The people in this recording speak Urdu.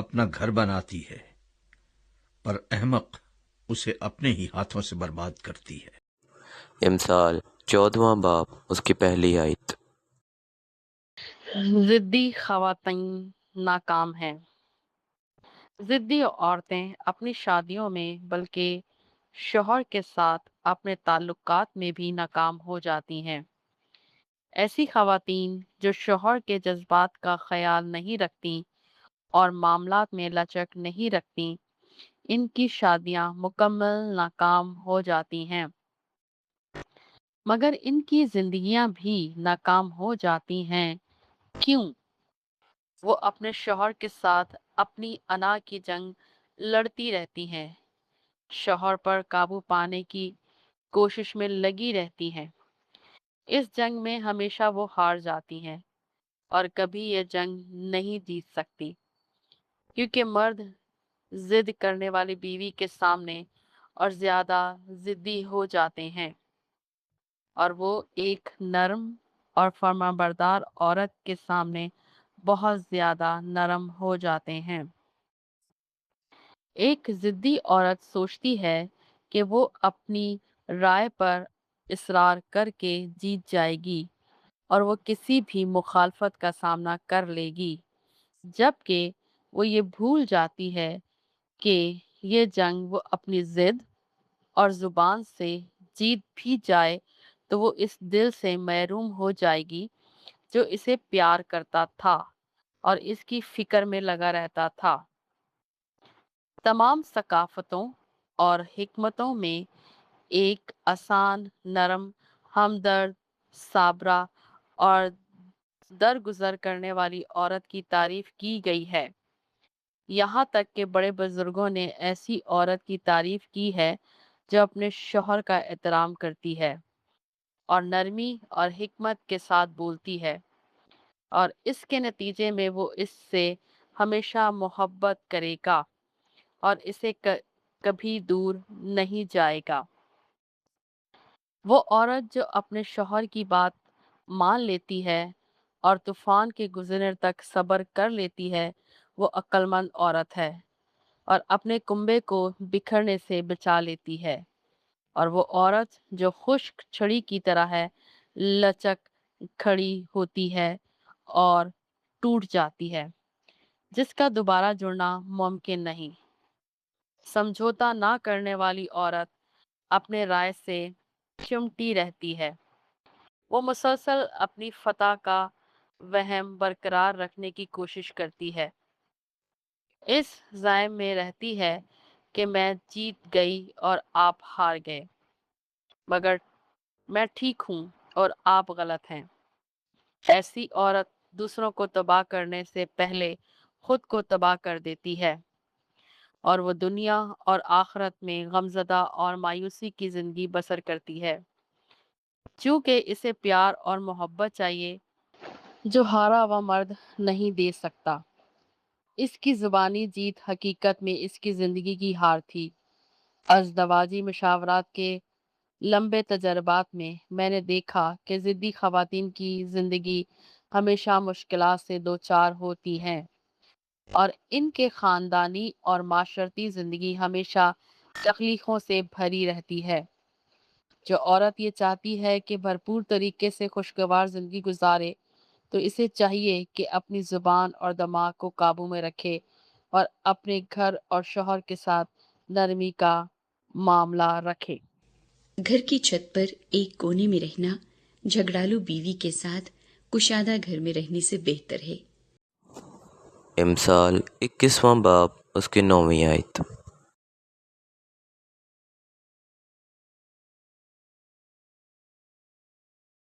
اپنا گھر بناتی ہے، پر احمق اسے اپنے ہی ہاتھوں سے برباد کرتی ہے۔ امثال 14واں باب اس کی پہلی آیت۔ ضدی خواتین ناکام ہیں۔ ضدی عورتیں اپنی شادیوں میں بلکہ شوہر کے ساتھ اپنے تعلقات میں بھی ناکام ہو جاتی ہیں۔ ایسی خواتین جو شوہر کے جذبات کا خیال نہیں رکھتی اور معاملات میں لچک نہیں رکھتی، ان کی شادیاں مکمل ناکام ہو جاتی ہیں، مگر ان کی زندگیاں بھی ناکام ہو جاتی ہیں۔ کیوں؟ وہ اپنے شوہر کے ساتھ اپنی انا کی جنگ لڑتی رہتی ہیں، شوہر پر قابو پانے کی کوشش میں لگی رہتی ہیں۔ اس جنگ میں ہمیشہ وہ ہار جاتی ہیں اور کبھی یہ جنگ نہیں جیت سکتی، کیونکہ مرد ضد کرنے والی بیوی کے سامنے اور زیادہ ضدی ہو جاتے ہیں، اور وہ ایک نرم اور فرمانبردار عورت کے سامنے بہت زیادہ نرم ہو جاتے ہیں۔ ایک ضدی عورت سوچتی ہے کہ وہ اپنی رائے پر اصرار کر کے جیت جائے گی اور وہ کسی بھی مخالفت کا سامنا کر لے گی، جبکہ وہ یہ بھول جاتی ہے کہ یہ جنگ وہ اپنی ضد اور زبان سے جیت بھی جائے تو وہ اس دل سے محروم ہو جائے گی جو اسے پیار کرتا تھا اور اس کی فکر میں لگا رہتا تھا۔ تمام ثقافتوں اور حکمتوں میں ایک آسان، نرم، ہمدرد، صابرہ اور درگزر کرنے والی عورت کی تعریف کی گئی ہے۔ یہاں تک کہ بڑے بزرگوں نے ایسی عورت کی تعریف کی ہے جو اپنے شوہر کا احترام کرتی ہے اور نرمی اور حکمت کے ساتھ بولتی ہے، اور اس کے نتیجے میں وہ اس سے ہمیشہ محبت کرے گا اور اسے کبھی دور نہیں جائے گا۔ وہ عورت جو اپنے شوہر کی بات مان لیتی ہے اور طوفان کے گزرنے تک صبر کر لیتی ہے، وہ عقل مند عورت ہے اور اپنے کنبے کو بکھرنے سے بچا لیتی ہے۔ اور وہ عورت جو خشک چھڑی کی طرح ہے، لچک کھڑی ہوتی ہے اور ٹوٹ جاتی ہے، جس کا دوبارہ جڑنا ممکن نہیں۔ سمجھوتا نہ کرنے والی عورت اپنے رائے سے چمٹی رہتی ہے، وہ مسلسل اپنی فتح کا وہم برقرار رکھنے کی کوشش کرتی ہے، اس ضائع میں رہتی ہے کہ میں جیت گئی اور آپ ہار گئے، مگر میں ٹھیک ہوں اور آپ غلط ہیں۔ ایسی عورت دوسروں کو تباہ کرنے سے پہلے خود کو تباہ کر دیتی ہے، اور وہ دنیا اور آخرت میں غمزدہ اور مایوسی کی زندگی بسر کرتی ہے، چونکہ اسے پیار اور محبت چاہیے جو ہارا ہوا مرد نہیں دے سکتا۔ اس کی زبانی جیت حقیقت میں اس کی زندگی کی ہار تھی۔ ازدواجی مشاورات کے لمبے تجربات میں میں نے دیکھا کہ ضدی خواتین کی زندگی ہمیشہ مشکلات سے دوچار ہوتی ہیں، اور ان کے خاندانی اور معاشرتی زندگی ہمیشہ تکلیفوں سے بھری رہتی ہے۔ جو عورت یہ چاہتی ہے کہ بھرپور طریقے سے خوشگوار زندگی گزارے تو اسے چاہیے کہ اپنی زبان اور دماغ کو قابو میں رکھے اور اپنے گھر اور شوہر کے ساتھ نرمی کا معاملہ رکھے۔ گھر کی چھت پر ایک کونے میں رہنا جھگڑالو بیوی کے ساتھ کشادہ گھر میں رہنے سے بہتر ہے۔ امثال 21واں باب اس کی 9ویں آیت۔